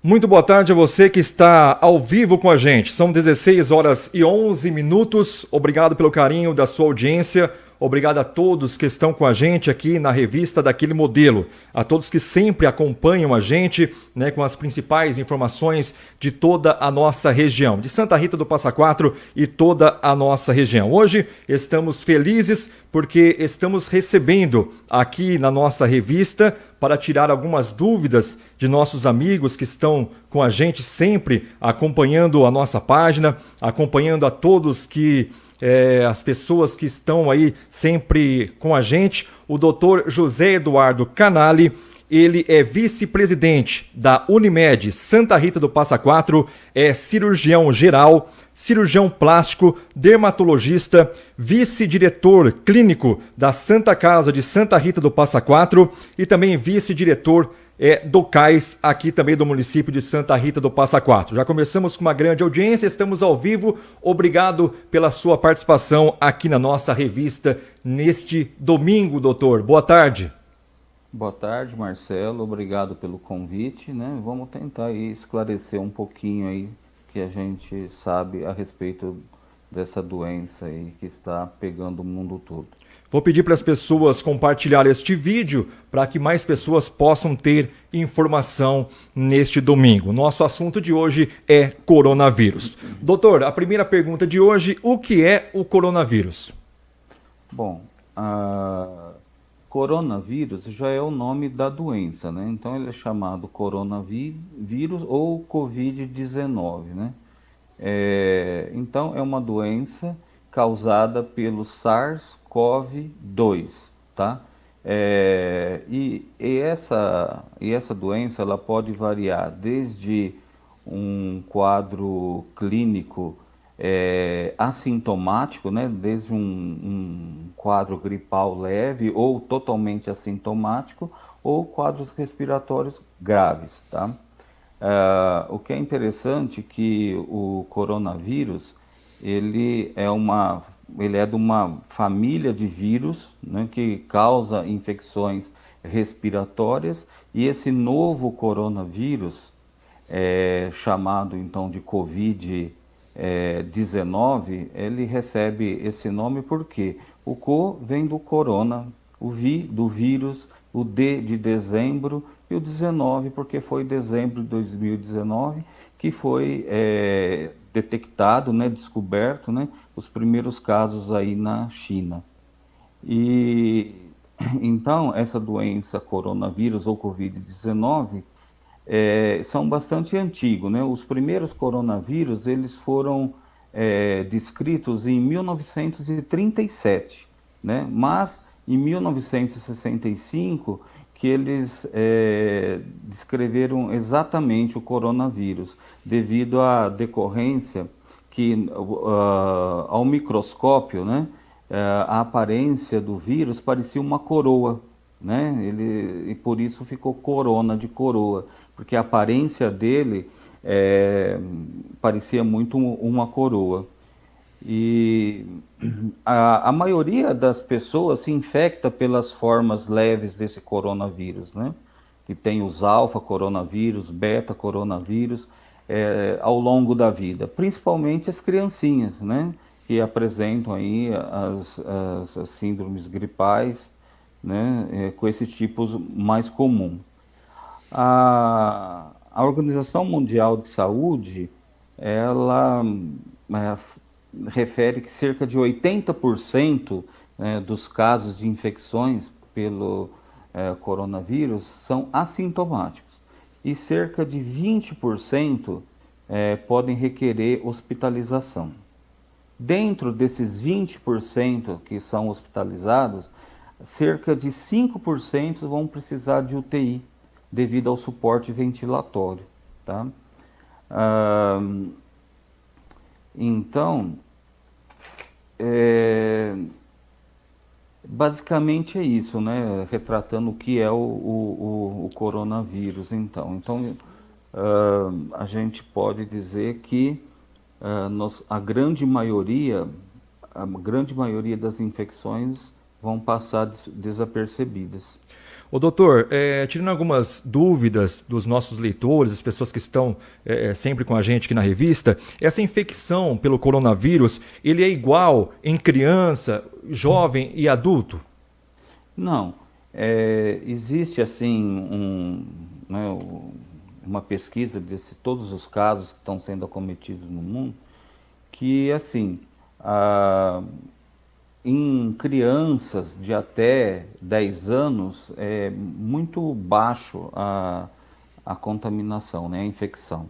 Muito boa tarde a você que está ao vivo com a gente. São 16 horas e 11 minutos. Obrigado pelo carinho da sua audiência. Obrigado a todos que estão com a gente aqui na revista Daquele Modelo. A todos que sempre acompanham a gente, né, com as principais informações de toda a nossa região, de Santa Rita do Passa Quatro e toda a nossa região. Hoje estamos felizes porque estamos recebendo aqui na nossa revista para tirar algumas dúvidas de nossos amigos que estão com a gente sempre acompanhando a nossa página, acompanhando a todos que as pessoas que estão aí sempre com a gente. O doutor José Eduardo Canali, ele é vice-presidente da Unimed Santa Rita do Passa Quatro, é cirurgião geral, cirurgião plástico, dermatologista, vice-diretor clínico da Santa Casa de Santa Rita do Passa Quatro e também vice-diretor do CAIS, aqui também do município de Santa Rita do Passa Quatro. Já começamos com uma grande audiência, estamos ao vivo. Obrigado pela sua participação aqui na nossa revista neste domingo, doutor. Boa tarde. Boa tarde, Marcelo. Obrigado pelo convite, né? Vamos tentar aí esclarecer um pouquinho aí que a gente sabe a respeito dessa doença aí que está pegando o mundo todo. Vou pedir para as pessoas compartilhar este vídeo para que mais pessoas possam ter informação neste domingo. Nosso assunto de hoje é coronavírus. Doutor, a primeira pergunta de hoje, o que é o coronavírus? Bom, coronavírus já é o nome da doença, né? Então ele é chamado coronavírus ou Covid-19, né? Então é uma doença causada pelo SARS-CoV-2, tá? Essa doença ela pode variar desde um quadro clínico assintomático, né? Desde um quadro gripal leve ou totalmente assintomático, ou quadros respiratórios graves, tá? O que é interessante é que o coronavírus ele é de uma família de vírus, né, que causa infecções respiratórias, e esse novo coronavírus, chamado então de Covid-19, ele recebe esse nome porque o co vem do corona, o vi do vírus, o D de dezembro e o 19 porque foi dezembro de 2019 que foi detectado, né, descoberto, né, os primeiros casos aí na China. E então essa doença coronavírus ou Covid-19 são bastante antigos, né? Os primeiros coronavírus eles foram descritos em 1937, né? Mas em 1965 que eles descreveram exatamente o coronavírus, devido à decorrência que ao microscópio, né, a aparência do vírus parecia uma coroa, né? E por isso ficou corona de coroa, porque a aparência dele parecia muito uma coroa. E a maioria das pessoas se infecta pelas formas leves desse coronavírus, né? Que tem os alfa-coronavírus, beta-coronavírus, ao longo da vida. Principalmente as criancinhas, né? Que apresentam aí as síndromes gripais, né? Com esse tipo mais comum. A Organização Mundial de Saúde, ela refere que cerca de 80%, dos casos de infecções pelo coronavírus são assintomáticos e cerca de 20% podem requerer hospitalização. Dentro desses 20% que são hospitalizados, cerca de 5% vão precisar de UTI devido ao suporte ventilatório, tá? Então, basicamente é isso, né? Retratando o que é o coronavírus, então. Então, a gente pode dizer que a grande maioria das infecções vão passar desapercebidas. Ô doutor, tirando algumas dúvidas dos nossos leitores, as pessoas que estão sempre com a gente aqui na revista, essa infecção pelo coronavírus, ele é igual em criança, jovem e adulto? Não, existe assim né, uma pesquisa de todos os casos que estão sendo acometidos no mundo, que assim, a, em crianças de até 10 anos é muito baixo a contaminação, né, a infecção.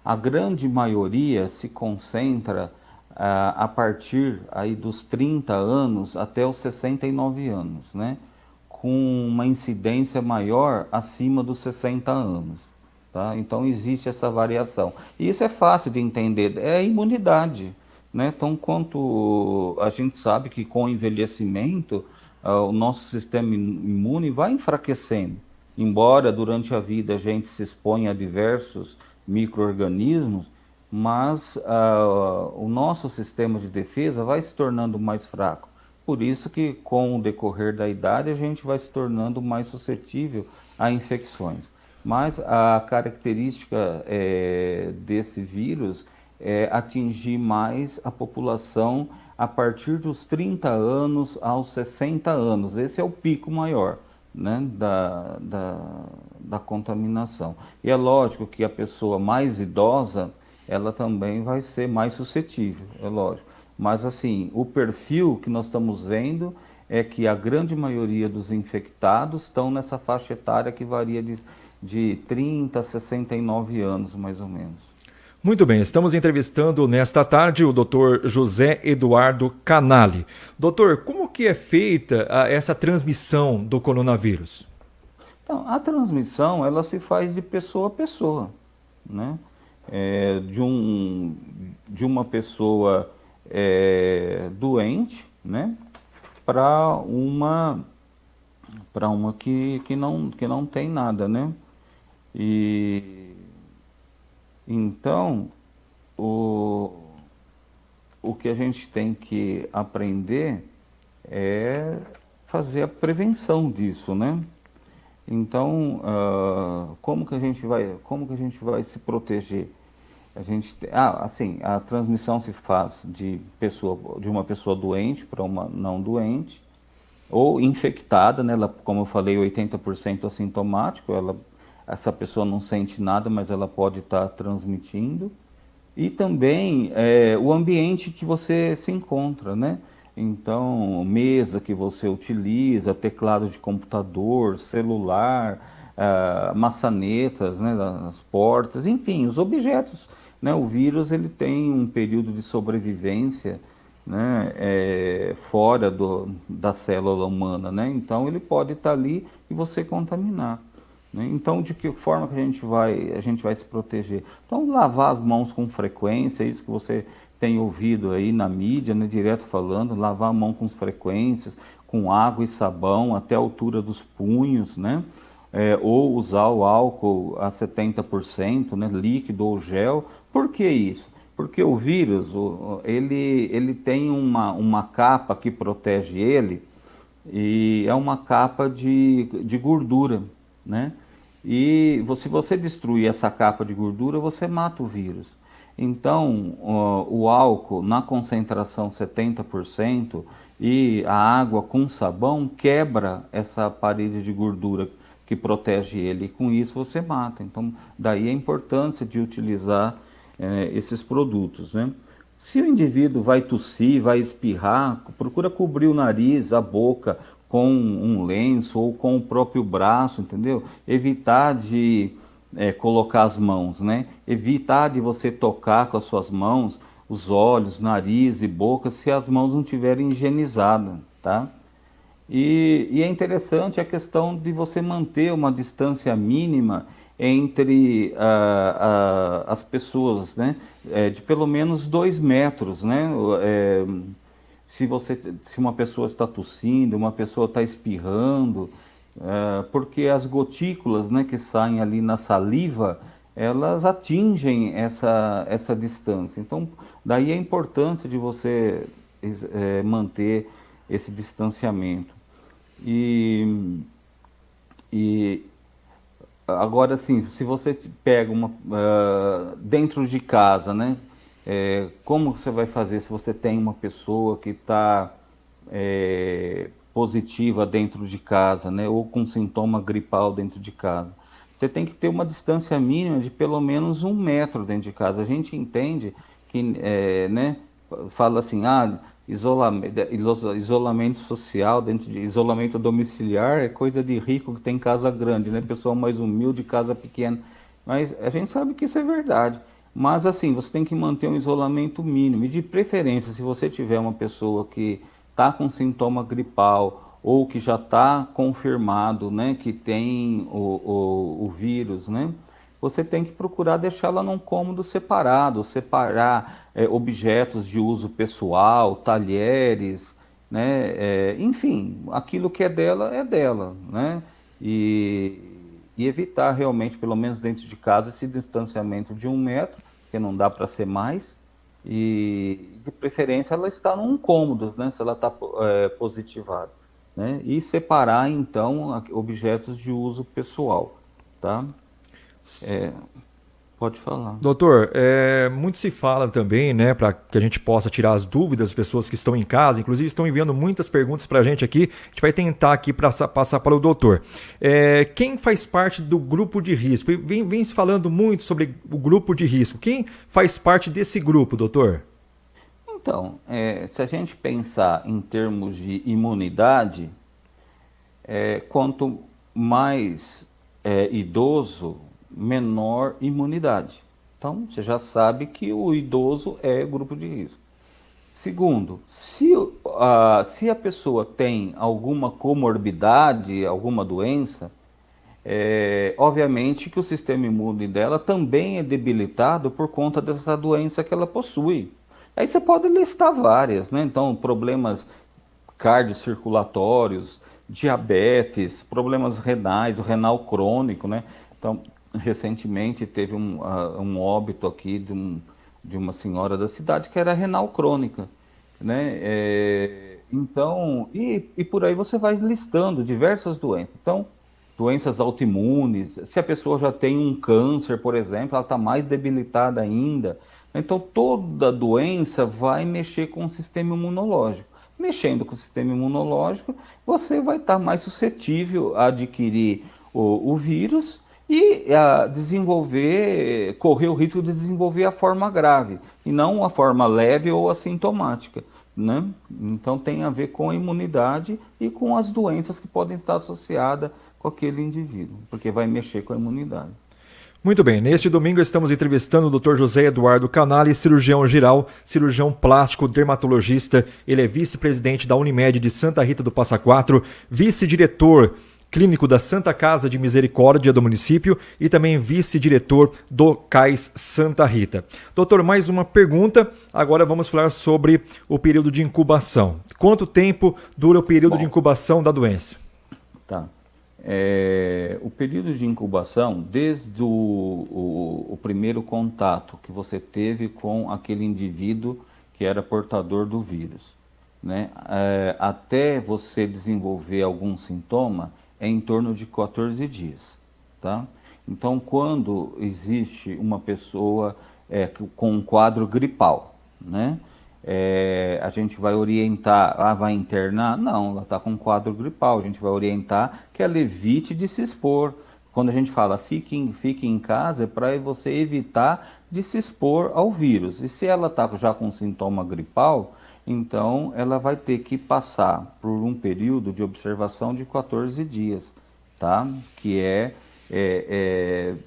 A grande maioria se concentra a partir aí dos 30 anos até os 69 anos, né? Com uma incidência maior acima dos 60 anos. Tá? Então existe essa variação. E isso é fácil de entender, é a imunidade. Né? Então, quanto a gente sabe que com o envelhecimento, o nosso sistema imune vai enfraquecendo. Embora durante a vida a gente se exponha a diversos micro-organismos, mas o nosso sistema de defesa vai se tornando mais fraco. Por isso que com o decorrer da idade a gente vai se tornando mais suscetível a infecções. Mas a característica desse vírus é atingir mais a população a partir dos 30 anos aos 60 anos. Esse é o pico maior, né, da contaminação. E é lógico que a pessoa mais idosa, ela também vai ser mais suscetível, é lógico. Mas assim, o perfil que nós estamos vendo é que a grande maioria dos infectados estão nessa faixa etária que varia de 30 a 69 anos, mais ou menos. Muito bem, estamos entrevistando nesta tarde o Dr. José Eduardo Canali. Doutor, como que é feita essa transmissão do coronavírus? Então, a transmissão, ela se faz de pessoa a pessoa, né? De uma pessoa doente, né? Para uma que não tem nada, né? E então o, o que a gente tem que aprender é fazer a prevenção disso, né? Então, como que a gente vai se proteger? Assim, a transmissão se faz de uma pessoa doente para uma não doente, ou infectada, né? Ela, como eu falei, 80% assintomático, essa pessoa não sente nada, mas ela pode estar transmitindo. E também o ambiente que você se encontra, né? Então, mesa que você utiliza, teclado de computador, celular, maçanetas, né, as portas, enfim, os objetos, né? O vírus ele tem um período de sobrevivência, né, fora da célula humana, né? Então ele pode estar ali e você contaminar. Né? Então, de que forma que a gente vai se proteger? Então, lavar as mãos com frequência, isso que você tem ouvido aí na mídia, né, direto falando, lavar a mão com frequências, com água e sabão até a altura dos punhos, né? Ou usar o álcool a 70%, né, líquido ou gel. Por que isso? Porque o vírus, ele tem uma capa que protege ele, e é uma capa de gordura, né? E se você destruir essa capa de gordura, você mata o vírus. Então, o álcool na concentração 70% e a água com sabão quebra essa parede de gordura que protege ele, e com isso você mata. Então, daí a importância de utilizar esses produtos, né? Se o indivíduo vai tossir, vai espirrar, procura cobrir o nariz, a boca com um lenço ou com o próprio braço, entendeu? Evitar de colocar as mãos, né? Evitar de você tocar com as suas mãos os olhos, nariz e boca se as mãos não estiverem higienizadas, tá? E é interessante a questão de você manter uma distância mínima entre as pessoas, né? De pelo menos 2 metros, né? Se uma pessoa está tossindo, uma pessoa está espirrando, porque as gotículas, né, que saem ali na saliva, elas atingem essa distância. Então, daí a importância de você manter esse distanciamento. E E agora, assim, se você pega dentro de casa, né? Como você vai fazer se você tem uma pessoa que está positiva dentro de casa, né? Ou com sintoma gripal dentro de casa? Você tem que ter uma distância mínima de pelo menos 1 metro dentro de casa. A gente entende que, né? Fala assim, isolamento social, dentro de isolamento domiciliar é coisa de rico que tem casa grande, né? Pessoal mais humilde, casa pequena. Mas a gente sabe que isso é verdade. Mas assim, você tem que manter um isolamento mínimo. E de preferência, se você tiver uma pessoa que está com sintoma gripal ou que já está confirmado, né, que tem o vírus, né? Você tem que procurar deixá-la num cômodo separado, separar objetos de uso pessoal, talheres, né? Enfim, aquilo que é dela, né? E, e evitar realmente, pelo menos dentro de casa, esse distanciamento de 1 metro, que não dá para ser mais, e de preferência ela está num cômodo, né? Se ela está positivada, né? E separar então objetos de uso pessoal, tá? Pode falar. Doutor, muito se fala também, né, para que a gente possa tirar as dúvidas das pessoas que estão em casa, inclusive estão enviando muitas perguntas para a gente aqui, a gente vai tentar aqui passar para o doutor. Quem faz parte do grupo de risco? Vem se falando muito sobre o grupo de risco. Quem faz parte desse grupo, doutor? Então, se a gente pensar em termos de imunidade, quanto mais idoso, menor imunidade. Então, você já sabe que o idoso é grupo de risco. Segundo, se a pessoa tem alguma comorbidade, alguma doença, obviamente que o sistema imune dela também é debilitado por conta dessa doença que ela possui. Aí você pode listar várias, né? Então, problemas cardiocirculatórios, diabetes, problemas renais, o renal crônico, né? Então, recentemente teve um óbito aqui de uma senhora da cidade que era renal crônica, né? Então, e por aí você vai listando diversas doenças. Então, doenças autoimunes, se a pessoa já tem um câncer, por exemplo, ela está mais debilitada ainda. Então, toda doença vai mexer com o sistema imunológico. Mexendo com o sistema imunológico, você vai estar mais suscetível a adquirir o vírus e correr o risco de desenvolver a forma grave, e não a forma leve ou assintomática, né? Então tem a ver com a imunidade e com as doenças que podem estar associadas com aquele indivíduo, porque vai mexer com a imunidade. Muito bem, neste domingo estamos entrevistando o Dr. José Eduardo Canali, cirurgião geral, cirurgião plástico, dermatologista. Ele é vice-presidente da Unimed de Santa Rita do Passa Quatro, vice-diretor clínico da Santa Casa de Misericórdia do município e também vice-diretor do CAIS Santa Rita. Doutor, mais uma pergunta. Agora vamos falar sobre o período de incubação. Quanto tempo dura o período de incubação da doença? Tá. O período de incubação, desde o primeiro contato que você teve com aquele indivíduo que era portador do vírus, né, até você desenvolver algum sintoma, é em torno de 14 dias, tá? Então, quando existe uma pessoa com um quadro gripal, né, a gente vai orientar, vai internar? Não, ela está com um quadro gripal, a gente vai orientar que ela evite de se expor. Quando a gente fala fique em casa, é para você evitar de se expor ao vírus. E se ela está já com sintoma gripal, então ela vai ter que passar por um período de observação de 14 dias, tá? Que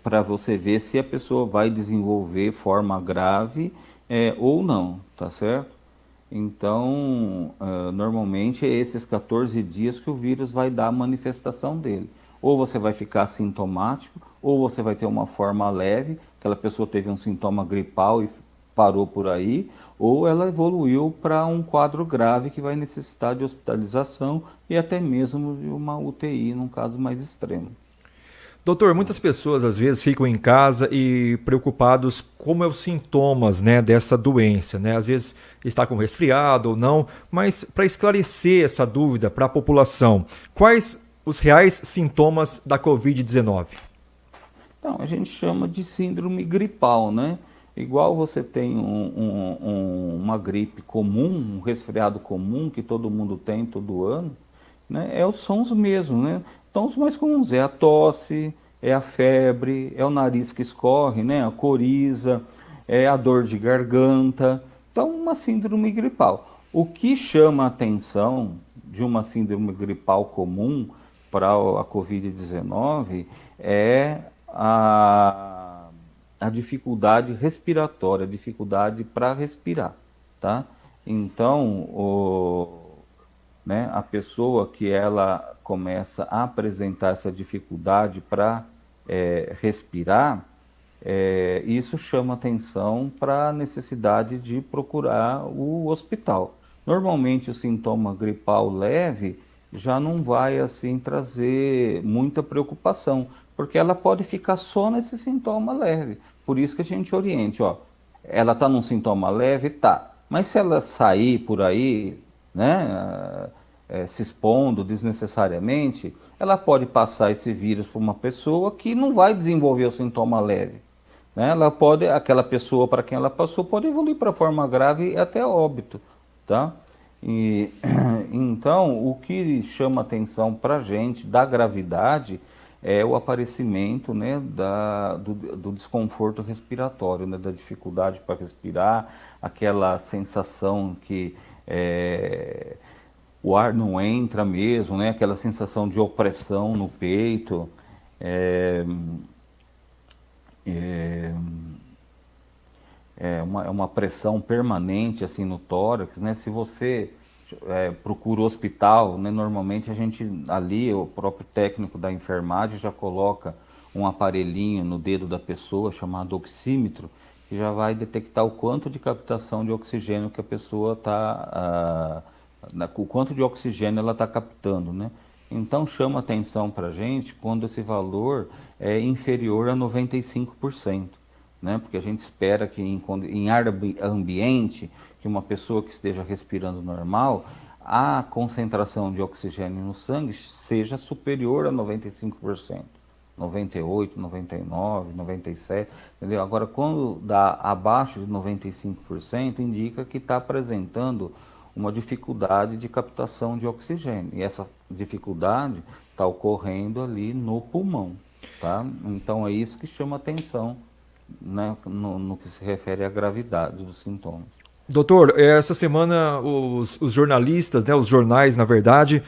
para você ver se a pessoa vai desenvolver forma grave ou não, tá certo? Então, normalmente é esses 14 dias que o vírus vai dar a manifestação dele. Ou você vai ficar sintomático, ou você vai ter uma forma leve, aquela pessoa teve um sintoma gripal e parou por aí, ou ela evoluiu para um quadro grave que vai necessitar de hospitalização e até mesmo de uma UTI, num caso mais extremo. Doutor, muitas pessoas às vezes ficam em casa e preocupados como é os sintomas, né, dessa doença, né? Às vezes está com resfriado ou não, mas para esclarecer essa dúvida para a população, quais os reais sintomas da Covid-19? Então, a gente chama de síndrome gripal, né? Igual você tem uma gripe comum, um resfriado comum que todo mundo tem todo ano, né? São os mesmos, né? Então, os mais comuns é a tosse, é a febre, é o nariz que escorre, né? A coriza, é a dor de garganta. Então, uma síndrome gripal. O que chama a atenção de uma síndrome gripal comum para a Covid-19 é a dificuldade respiratória, a dificuldade para respirar, tá? Então, né, a pessoa que ela começa a apresentar essa dificuldade para respirar, isso chama atenção para a necessidade de procurar o hospital. Normalmente o sintoma gripal leve já não vai assim trazer muita preocupação, porque ela pode ficar só nesse sintoma leve. Por isso que a gente orienta, ó, ela está num sintoma leve, tá, mas se ela sair por aí, né, se expondo desnecessariamente, ela pode passar esse vírus para uma pessoa que não vai desenvolver o sintoma leve, né? Aquela pessoa para quem ela passou pode evoluir para forma grave e até óbito, tá? E, então, o que chama atenção para a gente da gravidade é o aparecimento, né, do desconforto respiratório, né, da dificuldade para respirar, aquela sensação que o ar não entra mesmo, né, aquela sensação de opressão no peito, uma pressão permanente assim no tórax, né? Se você procura o hospital, né? Normalmente a gente ali, o próprio técnico da enfermagem já coloca um aparelhinho no dedo da pessoa chamado oxímetro, que já vai detectar o quanto de captação de oxigênio que a pessoa está, o quanto de oxigênio ela está captando, né? Então chama atenção para a gente quando esse valor é inferior a 95%. Né? Porque a gente espera que em ar ambiente, que uma pessoa que esteja respirando normal, a concentração de oxigênio no sangue seja superior a 95%, 98%, 99%, 97%, entendeu? Agora, quando dá abaixo de 95%, indica que está apresentando uma dificuldade de captação de oxigênio, e essa dificuldade está ocorrendo ali no pulmão, tá? Então, é isso que chama atenção, né, no que se refere à gravidade dos sintomas. Doutor, essa semana os jornalistas, né, os jornais, na verdade,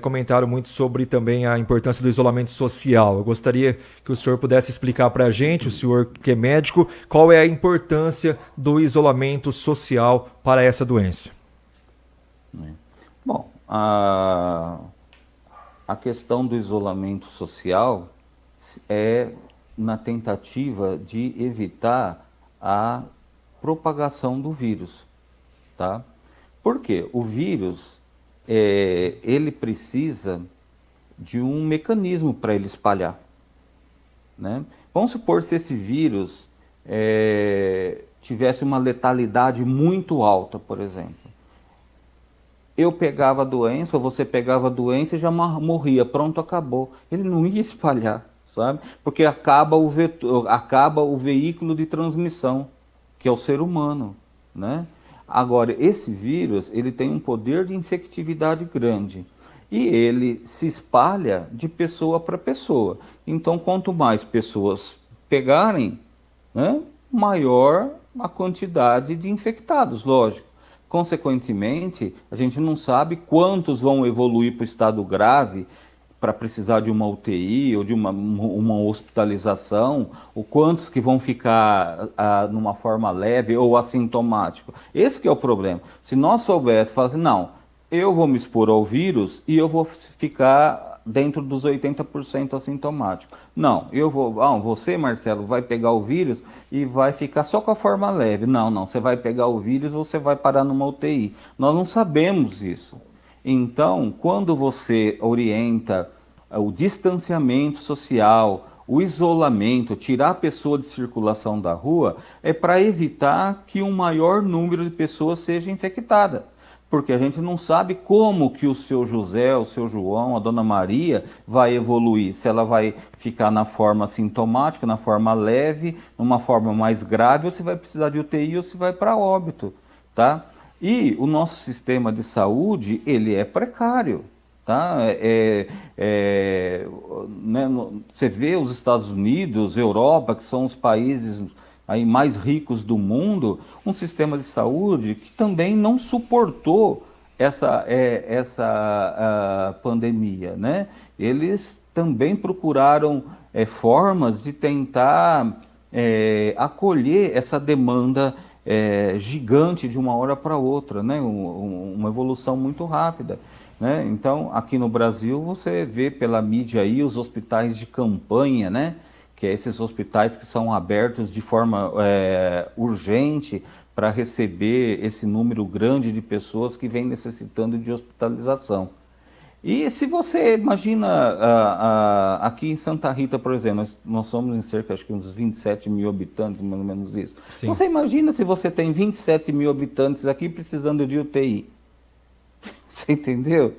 comentaram muito sobre também a importância do isolamento social. Eu gostaria que o senhor pudesse explicar para a gente, o senhor que é médico, qual é a importância do isolamento social para essa doença. Bom, a questão do isolamento social é na tentativa de evitar a propagação do vírus, tá? Porque o vírus, ele precisa de um mecanismo para ele espalhar, né? Vamos supor se esse vírus tivesse uma letalidade muito alta, por exemplo. Eu pegava a doença, ou você pegava a doença e já morria, pronto, acabou. Ele não ia espalhar, sabe? Porque acaba o veículo de transmissão, que é o ser humano, né? Agora, esse vírus, ele tem um poder de infectividade grande e ele se espalha de pessoa para pessoa. Então, quanto mais pessoas pegarem, né, maior a quantidade de infectados, lógico. Consequentemente, a gente não sabe quantos vão evoluir para o estado grave, para precisar de uma UTI ou de uma hospitalização, ou quantos que vão ficar numa forma leve ou assintomático. Esse que é o problema. Se nós soubéssemos, falar assim, não, eu vou me expor ao vírus e eu vou ficar dentro dos 80% assintomático. Não, você, Marcelo, vai pegar o vírus e vai ficar só com a forma leve. Não, você vai pegar o vírus, você vai parar numa UTI. Nós não sabemos isso. Então, quando você orienta o distanciamento social, o isolamento, tirar a pessoa de circulação da rua, é para evitar que um maior número de pessoas seja infectada. Porque a gente não sabe como que o seu José, o seu João, a dona Maria vai evoluir. Se ela vai ficar na forma sintomática, na forma leve, numa forma mais grave, ou se vai precisar de UTI ou se vai para óbito, tá? E o nosso sistema de saúde, ele é precário, tá? Né, você vê os Estados Unidos, Europa, que são os países aí mais ricos do mundo, um sistema de saúde que também não suportou essa pandemia, né? Eles também procuraram formas de tentar acolher essa demanda gigante de uma hora para outra, né? Uma evolução muito rápida. Né? Então, aqui no Brasil, você vê pela mídia aí os hospitais de campanha, né? Que é esses hospitais que são abertos de forma urgente para receber esse número grande de pessoas que vêm necessitando de hospitalização. E se você imagina aqui em Santa Rita, por exemplo, nós somos em cerca acho que uns 27 mil habitantes, mais ou menos isso. Sim. Você imagina se você tem 27 mil habitantes aqui precisando de UTI. Você entendeu?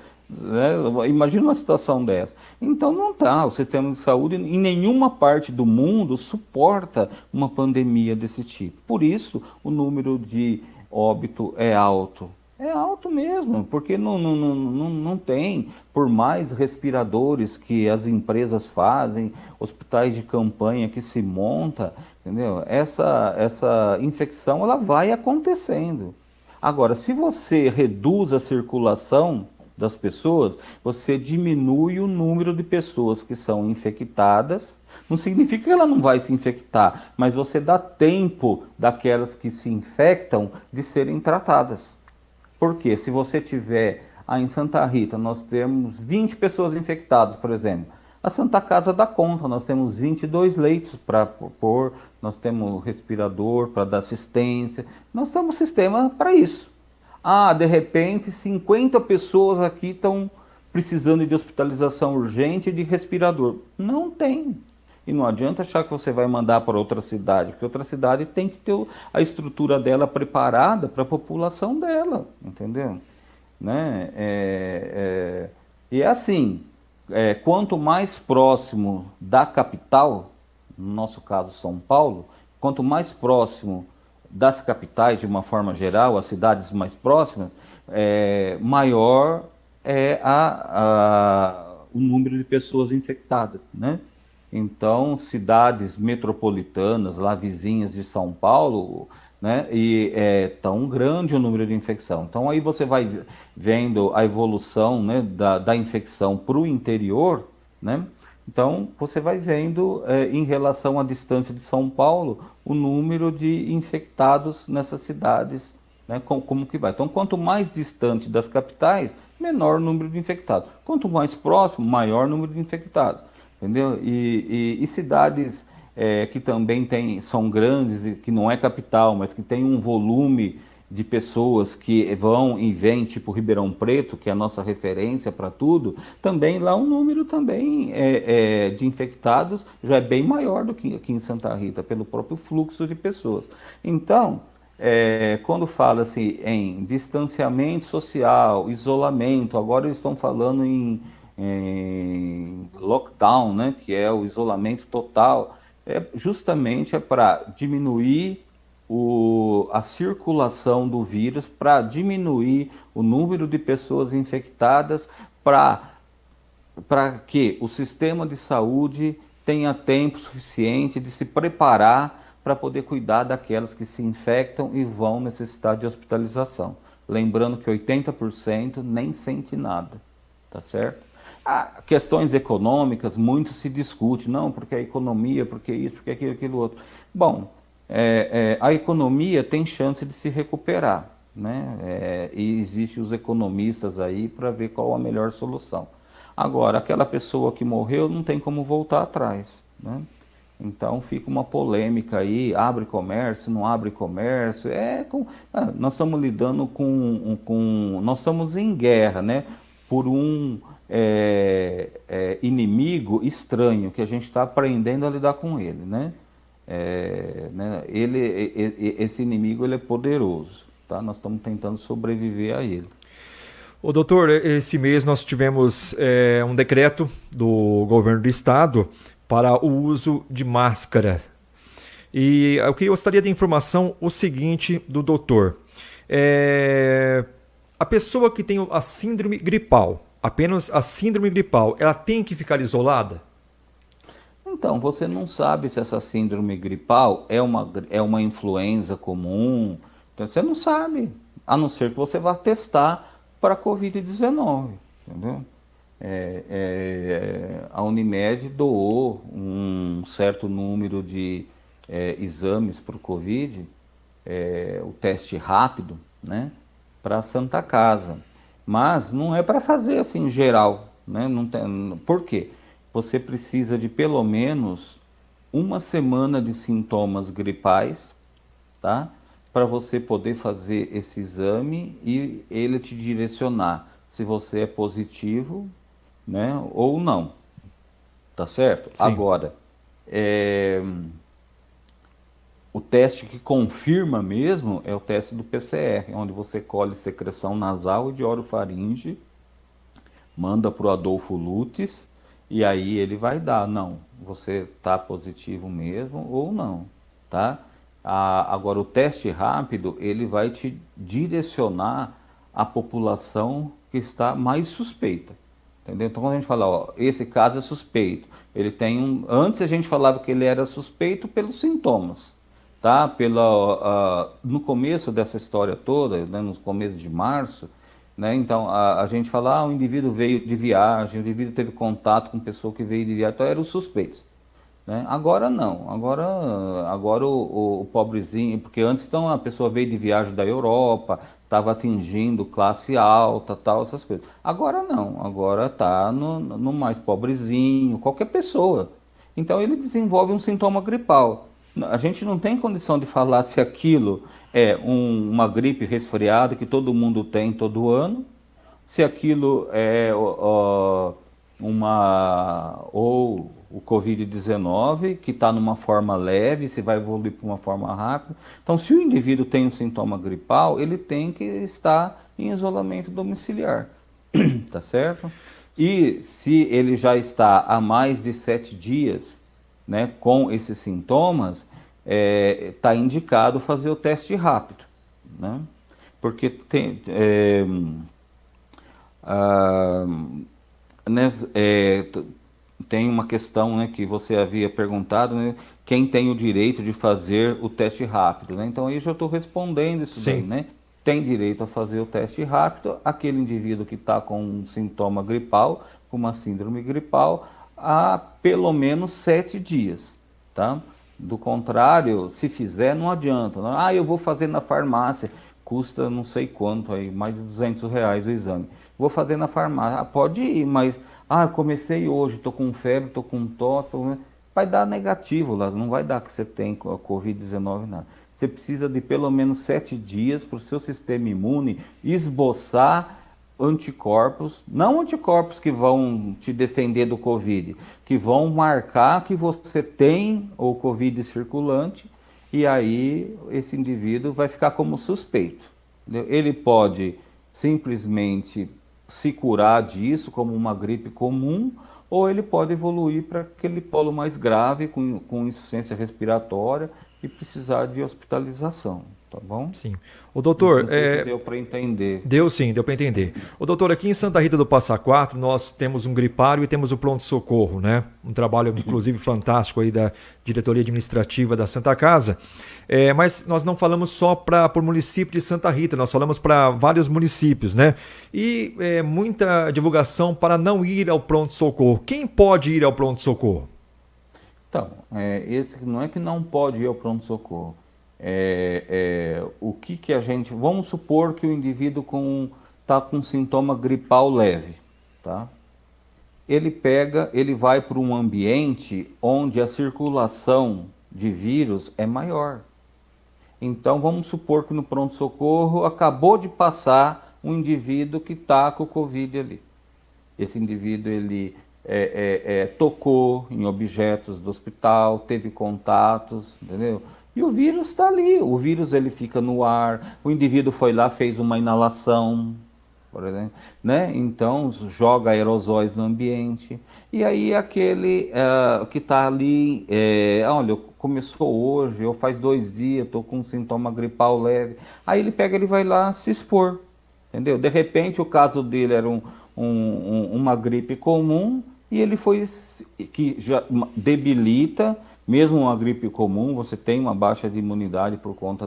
Imagina uma situação dessa. Então não está. O sistema de saúde em nenhuma parte do mundo suporta uma pandemia desse tipo. Por isso o número de óbito é alto. É alto mesmo, porque não tem, por mais respiradores que as empresas fazem, hospitais de campanha que se monta, entendeu? Essa infecção ela vai acontecendo. Agora, se você reduz a circulação das pessoas, você diminui o número de pessoas que são infectadas. Não significa que ela não vai se infectar, mas você dá tempo daquelas que se infectam de serem tratadas. Porque se você tiver, em Santa Rita, nós temos 20 pessoas infectadas, por exemplo. A Santa Casa dá conta, nós temos 22 leitos para pôr, nós temos respirador para dar assistência, nós temos sistema para isso. De repente, 50 pessoas aqui estão precisando de hospitalização urgente de respirador. Não tem. E não adianta achar que você vai mandar para outra cidade, porque outra cidade tem que ter a estrutura dela preparada para a população dela, entendeu? Né? E é assim, quanto mais próximo da capital, no nosso caso São Paulo, quanto mais próximo das capitais de uma forma geral, as cidades mais próximas, maior é o número de pessoas infectadas, né? Então, cidades metropolitanas, lá vizinhas de São Paulo, né, e é tão grande o número de infecção. Então, aí você vai vendo a evolução, né, da infecção para o interior, né? Então, você vai vendo, em relação à distância de São Paulo, o número de infectados nessas cidades, né, como que vai. Então, quanto mais distante das capitais, menor o número de infectados. Quanto mais próximo, maior o número de infectados. Entendeu? E cidades que também são grandes, que não é capital, mas que tem um volume de pessoas que vão e vêm, tipo Ribeirão Preto, que é a nossa referência para tudo, também lá o número também de infectados já é bem maior do que aqui em Santa Rita, pelo próprio fluxo de pessoas. Então, quando fala-se em distanciamento social, isolamento, agora eles estão falando em lockdown, né, que é o isolamento total, justamente para diminuir a circulação do vírus, para diminuir o número de pessoas infectadas, para que o sistema de saúde tenha tempo suficiente de se preparar para poder cuidar daquelas que se infectam e vão necessitar de hospitalização. Lembrando que 80% nem sente nada, tá certo? Questões econômicas, muito se discute, não, porque a economia, porque isso, porque aquilo outro. Bom, a economia tem chance de se recuperar, né? E existem os economistas aí para ver qual a melhor solução. Agora, aquela pessoa que morreu não tem como voltar atrás, né? Então fica uma polêmica aí, abre comércio, não abre comércio, nós estamos lidando nós estamos em guerra, né? Por um inimigo estranho, que a gente está aprendendo a lidar com ele, né? Esse inimigo ele é poderoso, tá? Nós estamos tentando sobreviver a ele. Ô, doutor, esse mês nós tivemos um decreto do governo do estado para o uso de máscara. E eu gostaria de informação o seguinte do doutor. A pessoa que tem a síndrome gripal, apenas a síndrome gripal, ela tem que ficar isolada? Então, você não sabe se essa síndrome gripal é uma influenza comum. Então, você não sabe, a não ser que você vá testar para a Covid-19, entendeu? A Unimed doou um certo número de exames para o Covid, o teste rápido, né, para a Santa Casa. Mas não é para fazer assim geral, né? Não tem, por quê? Você precisa de pelo menos uma semana de sintomas gripais, tá? Para você poder fazer esse exame e ele te direcionar se você é positivo, né, ou não, tá certo? Sim. Agora, o teste que confirma mesmo é o teste do PCR, onde você colhe secreção nasal e de orofaringe, manda para o Adolfo Lutz, e aí ele vai dar, não, você está positivo mesmo ou não, tá? Agora, o teste rápido, ele vai te direcionar à população que está mais suspeita, entendeu? Então, quando a gente fala, ó, esse caso é suspeito, ele tem antes a gente falava que ele era suspeito pelos sintomas, tá? No começo dessa história toda, né, no começo de março, né, então a gente fala, o indivíduo veio de viagem, o indivíduo teve contato com pessoa que veio de viagem, então eram os suspeitos. Né? Agora não, agora o pobrezinho, porque antes então a pessoa veio de viagem da Europa, estava atingindo classe alta, tal, essas coisas. Agora não, agora está no mais pobrezinho, qualquer pessoa. Então ele desenvolve um sintoma gripal. A gente não tem condição de falar se aquilo é uma gripe resfriada que todo mundo tem todo ano, se aquilo é ou o Covid-19, que está numa forma leve, se vai evoluir para uma forma rápida. Então, se o indivíduo tem um sintoma gripal, ele tem que estar em isolamento domiciliar, tá certo? E se ele já está há mais de 7 dias, né, com esses sintomas, está indicado fazer o teste rápido, né? Porque tem uma questão, né, que você havia perguntado, né, quem tem o direito de fazer o teste rápido, né? Então aí eu já estou respondendo isso. Sim. daí, né? Tem direito a fazer o teste rápido aquele indivíduo que está com um sintoma gripal, com uma síndrome gripal, há pelo menos 7 dias, tá? Do contrário, se fizer, não adianta. Não? Eu vou fazer na farmácia, custa não sei quanto, aí, mais de R$ 200 o exame. Vou fazer na farmácia. Pode ir, mas eu comecei hoje, estou com febre, estou com tosse, vai dar negativo lá, não vai dar que você tem a Covid-19, nada. Você precisa de pelo menos 7 dias para o seu sistema imune esboçar anticorpos, não anticorpos que vão te defender do Covid, que vão marcar que você tem o Covid circulante, e aí esse indivíduo vai ficar como suspeito. Entendeu? Ele pode simplesmente se curar disso como uma gripe comum, ou ele pode evoluir para aquele polo mais grave, com insuficiência respiratória e precisar de hospitalização, tá bom? Sim. O doutor, não sei se deu para entender. Deu sim, deu para entender. O doutor, aqui em Santa Rita do Passa Quatro, nós temos um gripário e temos o pronto-socorro, né? Um trabalho, inclusive, fantástico aí da diretoria administrativa da Santa Casa. Mas nós não falamos só para o município de Santa Rita, nós falamos para vários municípios, né? E muita divulgação para não ir ao pronto-socorro. Quem pode ir ao pronto-socorro? Então, esse não é que não pode ir ao pronto-socorro. O que a gente... Vamos supor que o indivíduo está com sintoma gripal leve, tá? Ele vai para um ambiente onde a circulação de vírus é maior. Então, vamos supor que no pronto-socorro acabou de passar um indivíduo que está com o Covid ali. Esse indivíduo, ele tocou em objetos do hospital, teve contatos, entendeu? E o vírus está ali, o vírus ele fica no ar, o indivíduo foi lá, fez uma inalação, por exemplo, né? Então joga aerosóis no ambiente. E aí aquele que está ali, olha, começou hoje, ou faz 2 dias, estou com um sintoma gripal leve. Aí ele pega, ele vai lá se expor, entendeu? De repente o caso dele era uma gripe comum e ele foi, que já debilita, mesmo uma gripe comum, você tem uma baixa de imunidade por conta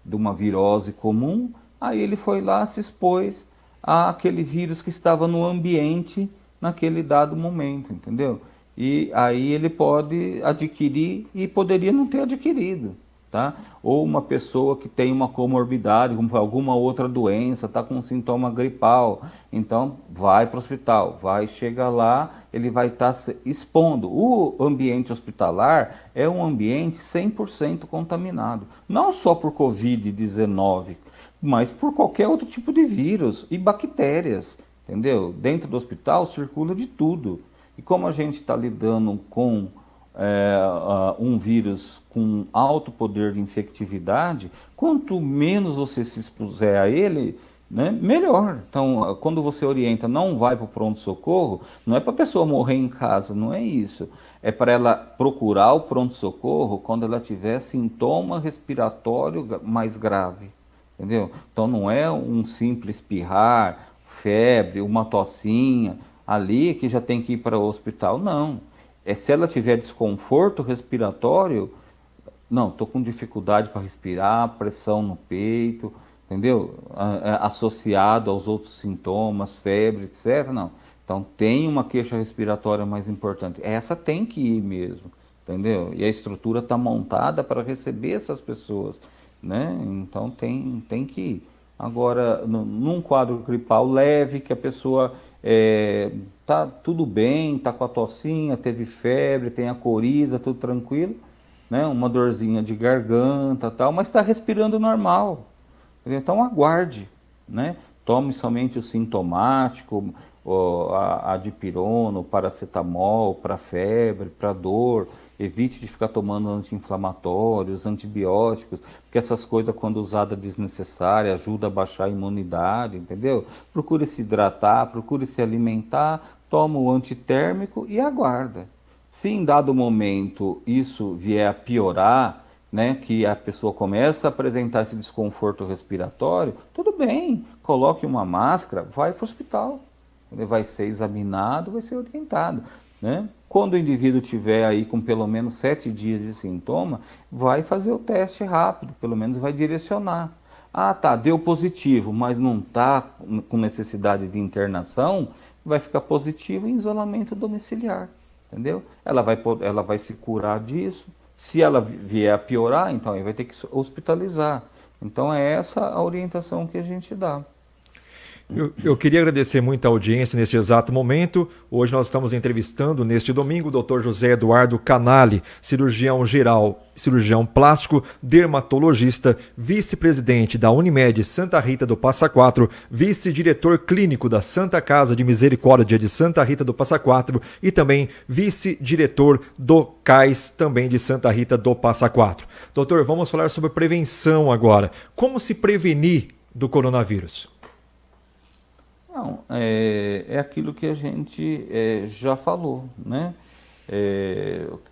de uma virose comum, aí ele foi lá, se expôs àquele vírus que estava no ambiente naquele dado momento, entendeu? E aí ele pode adquirir e poderia não ter adquirido, tá? Ou uma pessoa que tem uma comorbidade, como alguma outra doença, está com um sintoma gripal, então vai para o hospital, chega lá, ele vai estar se expondo. O ambiente hospitalar é um ambiente 100% contaminado, não só por Covid-19, mas por qualquer outro tipo de vírus e bactérias, entendeu? Dentro do hospital circula de tudo. E como a gente está lidando com um vírus com alto poder de infectividade, quanto menos você se expuser a ele, né, melhor. Então, quando você orienta, não vai para o pronto-socorro, não é para a pessoa morrer em casa, não é isso. É para ela procurar o pronto-socorro quando ela tiver sintoma respiratório mais grave, entendeu? Então, não é um simples espirrar, febre, uma tossinha ali que já tem que ir para o hospital, não. Se ela tiver desconforto respiratório, não, estou com dificuldade para respirar, pressão no peito, entendeu? Associado aos outros sintomas, febre, etc. Não. Então tem uma queixa respiratória mais importante. Essa tem que ir mesmo, entendeu? E a estrutura está montada para receber essas pessoas, né? Então tem que ir. Agora, num quadro gripal leve, que a pessoa tá tudo bem, tá com a tossinha, teve febre, tem a coriza, tudo tranquilo, né? Uma dorzinha de garganta, tal, mas está respirando normal. Então aguarde, né? Tome somente o sintomático, a dipirona, o paracetamol para febre, para dor. Evite de ficar tomando anti-inflamatórios, antibióticos, porque essas coisas, quando usada desnecessária, ajuda a baixar a imunidade, entendeu? Procure se hidratar, procure se alimentar, toma o antitérmico e aguarda. Se em dado momento isso vier a piorar, né, que a pessoa começa a apresentar esse desconforto respiratório, tudo bem, coloque uma máscara, vai para o hospital. Ele vai ser examinado, vai ser orientado, né? Quando o indivíduo tiver aí com pelo menos 7 dias de sintoma, vai fazer o teste rápido, pelo menos vai direcionar. Ah, tá, deu positivo, mas não está com necessidade de internação, vai ficar positivo em isolamento domiciliar, entendeu? Ela vai se curar disso. Se ela vier a piorar, então aí vai ter que hospitalizar. Então é essa a orientação que a gente dá. Eu queria agradecer muito a audiência neste exato momento. Hoje nós estamos entrevistando, neste domingo, o Dr. José Eduardo Canali, cirurgião geral, cirurgião plástico, dermatologista, vice-presidente da Unimed Santa Rita do Passa Quatro, vice-diretor clínico da Santa Casa de Misericórdia de Santa Rita do Passa Quatro e também vice-diretor do CAIS, também de Santa Rita do Passa Quatro. Doutor, vamos falar sobre prevenção agora. Como se prevenir do coronavírus? Não, é aquilo que a gente já falou, né?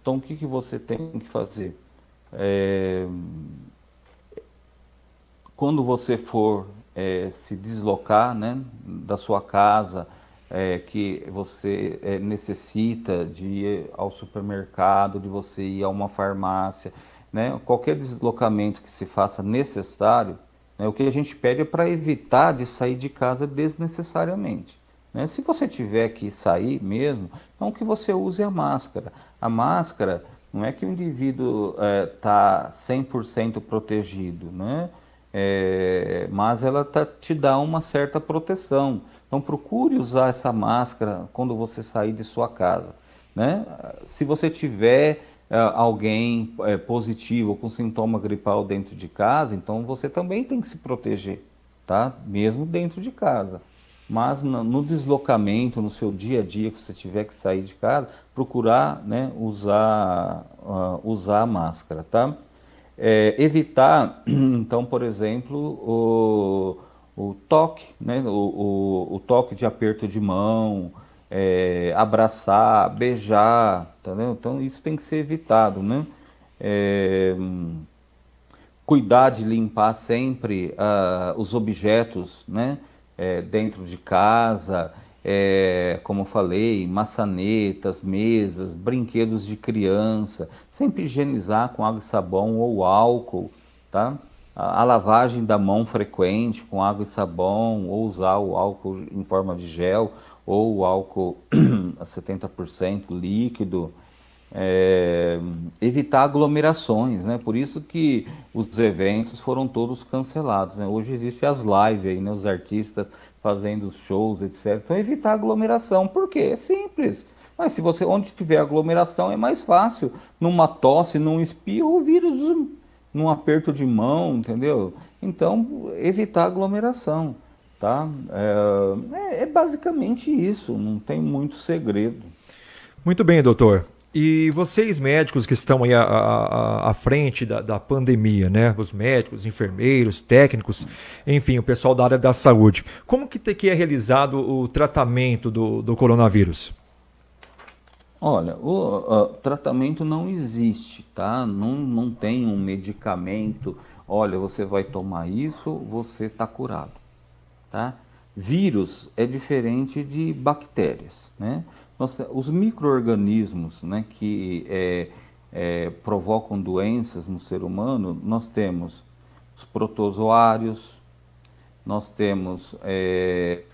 Então, o que você tem que fazer? Quando você for se deslocar, né, da sua casa, que você necessita de ir ao supermercado, de você ir a uma farmácia, né? Qualquer deslocamento que se faça necessário, o que a gente pede é para evitar de sair de casa desnecessariamente, né? Se você tiver que sair mesmo, então que você use a máscara. A máscara não é que o indivíduo está 100% protegido, né? Mas ela te dá uma certa proteção. Então procure usar essa máscara quando você sair de sua casa, né? Se você tiver alguém positivo com sintoma gripal dentro de casa, então você também tem que se proteger, tá? Mesmo dentro de casa. Mas no deslocamento, no seu dia a dia, que você tiver que sair de casa, procurar, né, usar a máscara, tá? Evitar, então, por exemplo, o toque, né? O toque de aperto de mão, abraçar, beijar, entendeu? Então, isso tem que ser evitado, né? É, cuidar de limpar sempre os objetos, né, dentro de casa, como eu falei, maçanetas, mesas, brinquedos de criança, sempre higienizar com água e sabão ou álcool, tá? A lavagem da mão frequente com água e sabão, ou usar o álcool em forma de gel, ou o álcool a 70% líquido, é, evitar aglomerações, né? Por isso que os eventos foram todos cancelados, né? Hoje existem as lives aí, né? Os artistas fazendo shows, etc. Então, evitar aglomeração. Por quê? É simples. Mas se você, onde tiver aglomeração, é mais fácil. Numa tosse, num espirro, o vírus, num aperto de mão, entendeu? Então, evitar aglomeração, tá? É basicamente isso, não tem muito segredo. Muito bem, doutor. E vocês médicos que estão aí à frente da pandemia, né? Os médicos, enfermeiros, técnicos, enfim, o pessoal da área da saúde. Como que é realizado o tratamento do coronavírus? Olha, o tratamento não existe, tá? Não tem um medicamento. Olha, você vai tomar isso, você está curado, tá? Vírus é diferente de bactérias, né? Os micro-organismos, né, que provocam doenças no ser humano, nós temos os protozoários, nós temos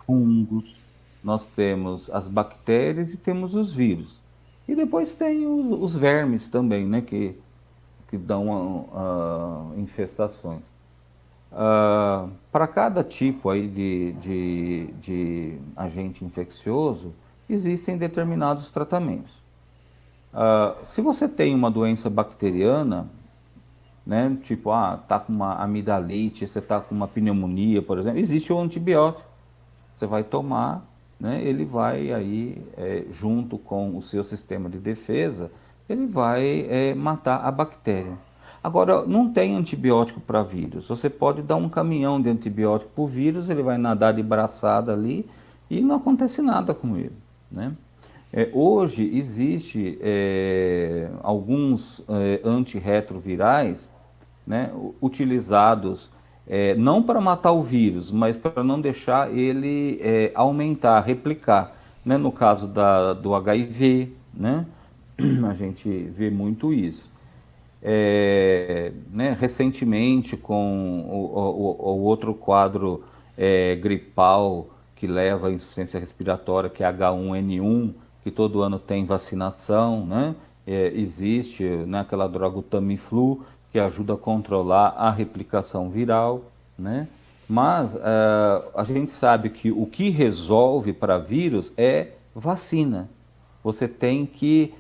fungos, nós temos as bactérias e temos os vírus. E depois tem os vermes também, né, que dão infestações. Para cada tipo aí de agente infeccioso, existem determinados tratamentos. Se você tem uma doença bacteriana, né, tipo, tá com uma amidalite, você tá com uma pneumonia, por exemplo, existe o antibiótico. Você vai tomar, né, ele vai aí, junto com o seu sistema de defesa, ele vai matar a bactéria. Agora, não tem antibiótico para vírus. Você pode dar um caminhão de antibiótico para o vírus, ele vai nadar de braçada ali e não acontece nada com ele, né? Hoje existe alguns antirretrovirais, né, utilizados não para matar o vírus, mas para não deixar ele aumentar, replicar. Né? No caso do HIV, né, a gente vê muito isso. Né, recentemente, com o outro quadro gripal que leva à insuficiência respiratória, que é H1N1, que todo ano tem vacinação, né? Existe, né, aquela droga, o Tamiflu, que ajuda a controlar a replicação viral, né? Mas a gente sabe que o que resolve para vírus é vacina. Você tem que,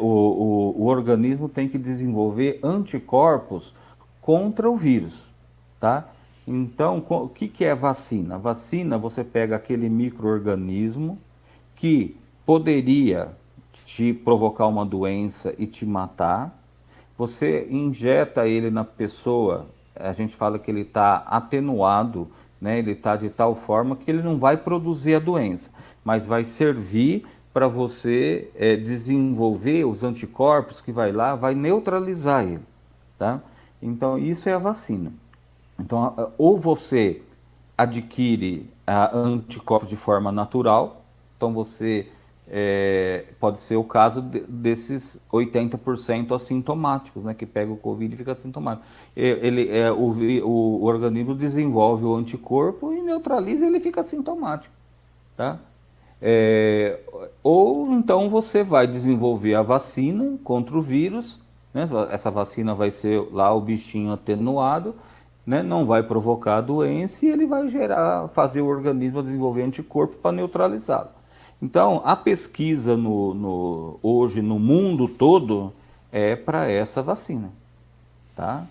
o organismo tem que desenvolver anticorpos contra o vírus, tá? Então, o que é vacina? Vacina, você pega aquele micro-organismo que poderia te provocar uma doença e te matar, você injeta ele na pessoa, a gente fala que ele está atenuado, né? Ele está de tal forma que ele não vai produzir a doença, mas vai servir para você desenvolver os anticorpos que vai lá, vai neutralizar ele, tá? Então, isso é a vacina. Então, ou você adquire anticorpos de forma natural, então você pode ser o caso desses 80% assintomáticos, né, que pega o Covid e fica assintomático. O organismo desenvolve o anticorpo e neutraliza e ele fica assintomático, tá? Ou então você vai desenvolver a vacina contra o vírus, né? Essa vacina vai ser lá o bichinho atenuado, né? Não vai provocar a doença e ele vai fazer o organismo desenvolver anticorpo para neutralizá-lo. Então, a pesquisa hoje no mundo todo é para essa vacina, tá?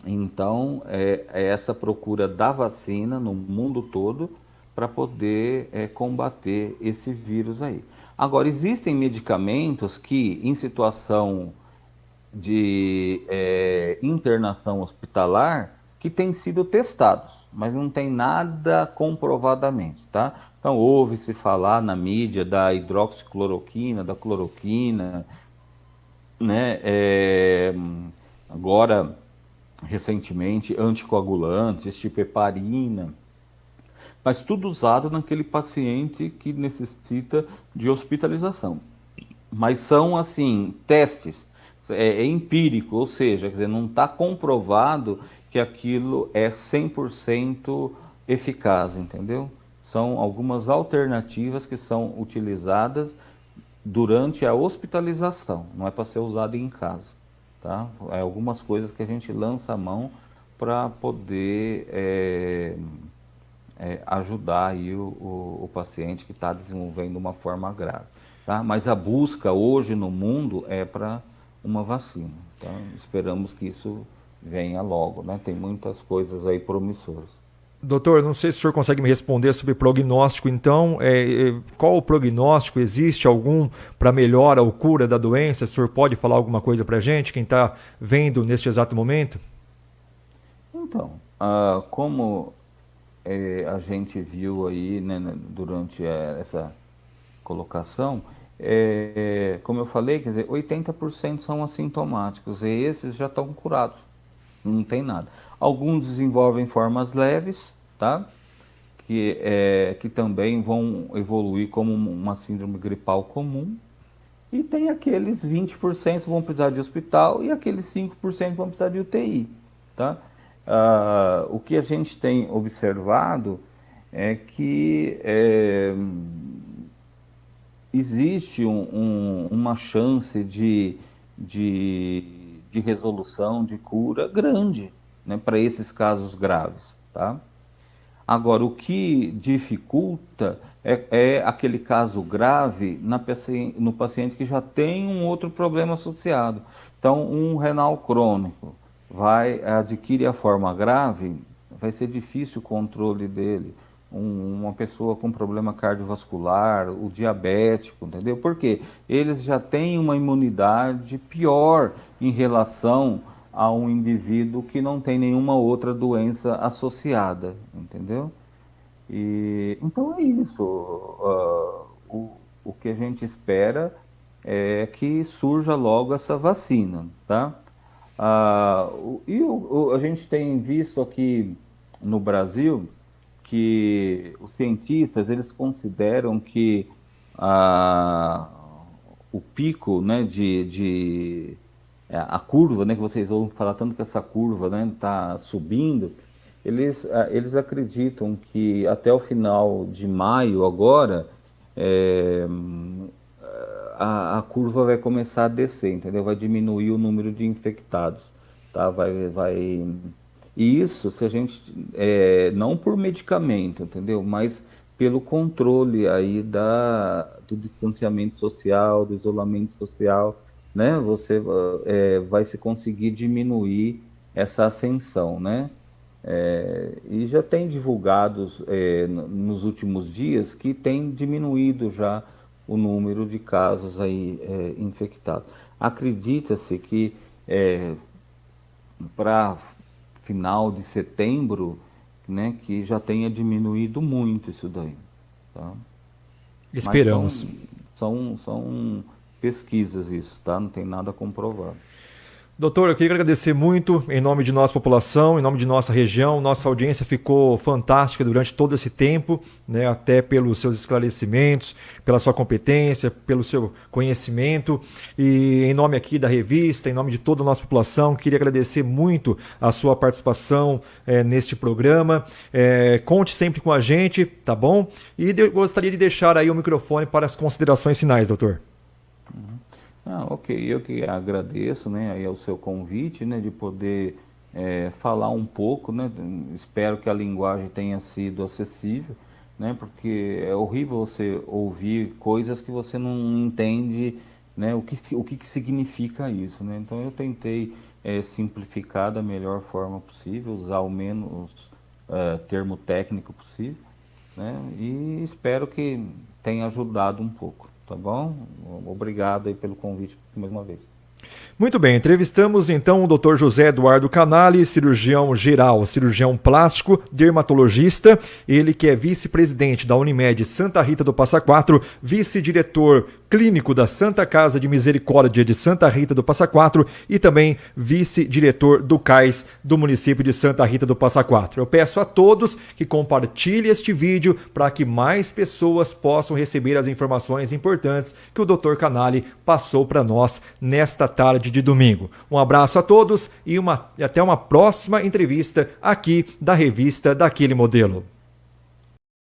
Então, é essa procura da vacina no mundo todo para poder combater esse vírus aí. Agora, existem medicamentos que, em situação internação hospitalar que têm sido testados, mas não tem nada comprovadamente, tá? Então, ouve-se falar na mídia da hidroxicloroquina, da cloroquina, né? Agora, recentemente, anticoagulantes, tipo heparina, mas tudo usado naquele paciente que necessita de hospitalização. Mas são, assim, testes, é empírico, ou seja, quer dizer, não está comprovado que aquilo é 100% eficaz, entendeu? São algumas alternativas que são utilizadas durante a hospitalização, não é para ser usado em casa, tá? É algumas coisas que a gente lança a mão para poder ajudar aí o paciente que está desenvolvendo uma forma grave, tá? Mas a busca hoje no mundo é para uma vacina, tá? Esperamos que isso venha logo, né? Tem muitas coisas aí promissoras. Doutor, não sei se o senhor consegue me responder sobre prognóstico, então, qual o prognóstico? Existe algum para melhora ou cura da doença? O senhor pode falar alguma coisa para a gente, quem está vendo neste exato momento? Então, como a gente viu aí, né, durante essa colocação, como eu falei, quer dizer, 80% são assintomáticos e esses já estão curados, não tem nada. Alguns desenvolvem formas leves, tá? Que também vão evoluir como uma síndrome gripal comum. E tem aqueles 20% que vão precisar de hospital e aqueles 5% vão precisar de UTI, tá? O que a gente tem observado é que existe uma chance de resolução, de cura grande, né, para esses casos graves, tá? Agora, o que dificulta é aquele caso grave no paciente que já tem um outro problema associado. Então, um renal crônico adquire a forma grave, vai ser difícil o controle dele. Uma pessoa com problema cardiovascular, o diabético, entendeu? Porque eles já têm uma imunidade pior em relação a um indivíduo que não tem nenhuma outra doença associada, entendeu? E então é isso. O que a gente espera é que surja logo essa vacina, tá? A gente tem visto aqui no Brasil que os cientistas eles consideram que ah, o pico, né, a curva, né, que vocês ouvem falar tanto que essa curva, né, está subindo, eles acreditam que até o final de maio agora é, a curva vai começar a descer, entendeu? Vai diminuir o número de infectados, tá? E isso, se a gente, não por medicamento, entendeu? Mas pelo controle aí do distanciamento social, do isolamento social, né? Você vai se conseguir diminuir essa ascensão, né? E já tem divulgados nos últimos dias que tem diminuído já o número de casos aí infectados. Acredita-se que para final de setembro, né, que já tenha diminuído muito isso daí, tá? Mas Esperamos. são pesquisas isso, tá? Não tem nada comprovado. Doutor, eu queria agradecer muito em nome de nossa população, em nome de nossa região. Nossa audiência ficou fantástica durante todo esse tempo, né? Até pelos seus esclarecimentos, pela sua competência, pelo seu conhecimento. E em nome aqui da revista, em nome de toda a nossa população, queria agradecer muito a sua participação neste programa. Conte sempre com a gente, tá bom? E gostaria de deixar aí o microfone para as considerações finais, doutor. Ok, eu que agradeço, né, aí ao seu convite, né, de poder falar um pouco, né, espero que a linguagem tenha sido acessível, né, porque é horrível você ouvir coisas que você não entende, né, o que significa isso, né, então eu tentei simplificar da melhor forma possível, usar o menos termo técnico possível, né? E espero que tenha ajudado um pouco, tá bom? Obrigado aí pelo convite mais uma vez. Muito bem, entrevistamos então o Dr. José Eduardo Canali, cirurgião geral, cirurgião plástico, dermatologista, ele que é vice-presidente da Unimed Santa Rita do Passa Quatro, vice-diretor clínico da Santa Casa de Misericórdia de Santa Rita do Passa Quatro e também vice-diretor do CAIS do município de Santa Rita do Passa Quatro. Eu peço a todos que compartilhem este vídeo para que mais pessoas possam receber as informações importantes que o Dr. Canali passou para nós nesta tarde de domingo. Um abraço a todos e até uma próxima entrevista aqui da revista Daquele Modelo.